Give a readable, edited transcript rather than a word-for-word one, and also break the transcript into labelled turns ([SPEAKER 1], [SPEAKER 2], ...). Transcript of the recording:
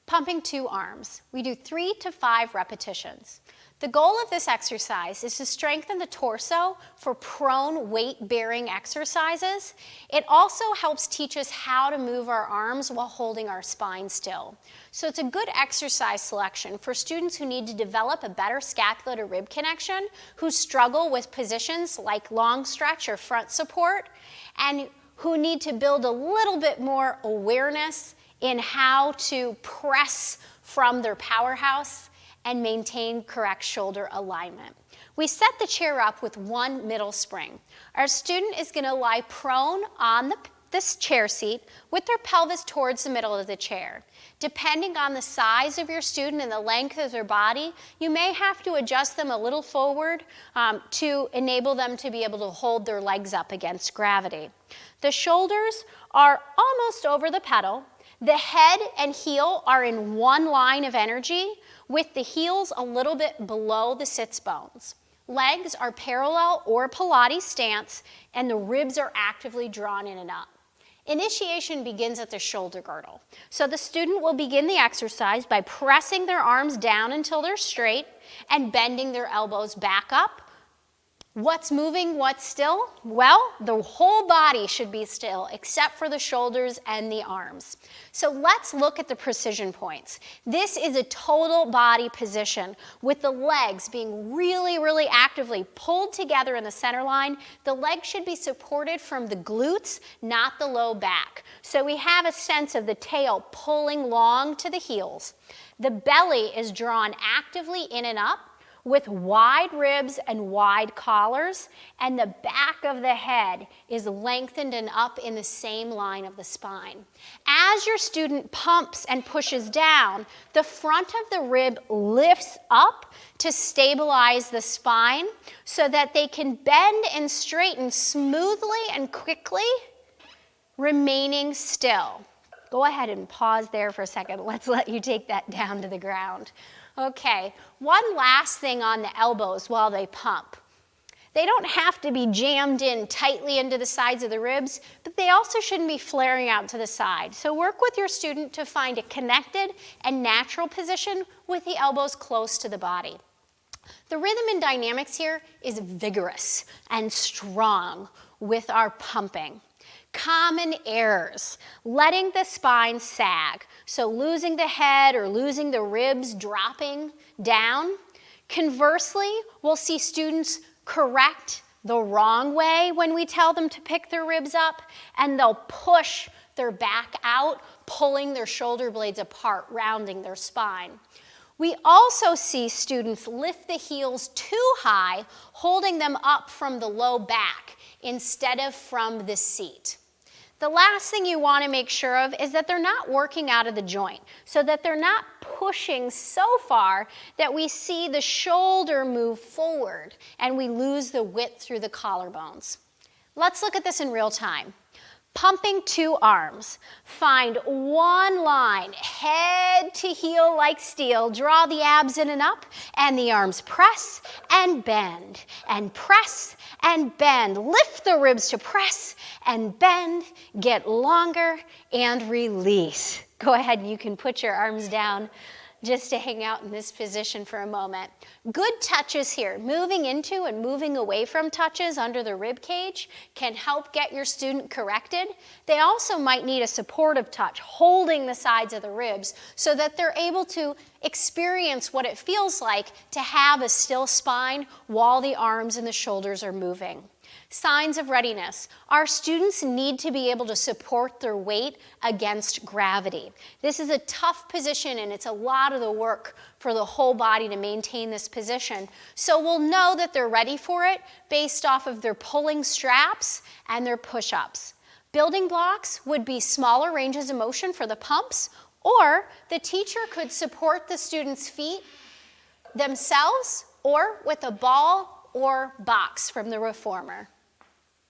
[SPEAKER 1] Pumping 2 arms. We do 3 to 5 repetitions. The goal of this exercise is to strengthen the torso for prone weight-bearing exercises. It also helps teach us how to move our arms while holding our spine still. So it's a good exercise selection for students who need to develop a better scapula to rib connection, who struggle with positions like long stretch or front support, and who need to build a little bit more awareness in how to press from their powerhouse and maintain correct shoulder alignment. We set the chair up with 1 middle spring. Our student is going to lie prone on this chair seat with their pelvis towards the middle of the chair. Depending on the size of your student and the length of their body, you may have to adjust them a little forward to enable them to be able to hold their legs up against gravity. The shoulders are almost over the pedal. The head and heel are in one line of energy, with the heels a little bit below the sits bones. Legs are parallel or Pilates stance, and the ribs are actively drawn in and up. Initiation begins at the shoulder girdle. So the student will begin the exercise by pressing their arms down until they're straight and bending their elbows back up. What's moving, what's still? Well, the whole body should be still except for the shoulders and the arms. So let's look at the precision points. This is a total body position with the legs being really, really actively pulled together in the center line. The legs should be supported from the glutes, not the low back. So we have a sense of the tail pulling long to the heels. The belly is drawn actively in and up, with wide ribs and wide collars, and the back of the head is lengthened and up in the same line of the spine. As your student pumps and pushes down, the front of the rib lifts up to stabilize the spine so that they can bend and straighten smoothly and quickly, remaining still. Go ahead and pause there for a second. Let's let you take that down to the ground. Okay, one last thing on the elbows while they pump. They don't have to be jammed in tightly into the sides of the ribs, but they also shouldn't be flaring out to the side. So work with your student to find a connected and natural position with the elbows close to the body. The rhythm and dynamics here is vigorous and strong with our pumping. Common errors: letting the spine sag, so losing the head or losing the ribs dropping down. Conversely, we'll see students correct the wrong way when we tell them to pick their ribs up, and they'll push their back out, pulling their shoulder blades apart, rounding their spine. We also see students lift the heels too high, holding them up from the low back instead of from the seat. The last thing you want to make sure of is that they're not working out of the joint, so that they're not pushing so far that we see the shoulder move forward and we lose the width through the collarbones. Let's look at this in real time. Pumping 2 arms. Find one line, head to heel like steel. Draw the abs in and up, and the arms press and bend, and press and bend. Lift the ribs to press and bend. Get longer and release. Go ahead, you can put your arms down just to hang out in this position for a moment. Good touches here. Moving into and moving away from touches under the rib cage can help get your student corrected. They also might need a supportive touch, holding the sides of the ribs so that they're able to experience what it feels like to have a still spine while the arms and the shoulders are moving. Signs of readiness. Our students need to be able to support their weight against gravity. This is a tough position, and it's a lot of the work for the whole body to maintain this position. So we'll know that they're ready for it based off of their pulling straps and their push-ups. Building blocks would be smaller ranges of motion for the pumps, or the teacher could support the students' feet themselves or with a ball or box from the reformer.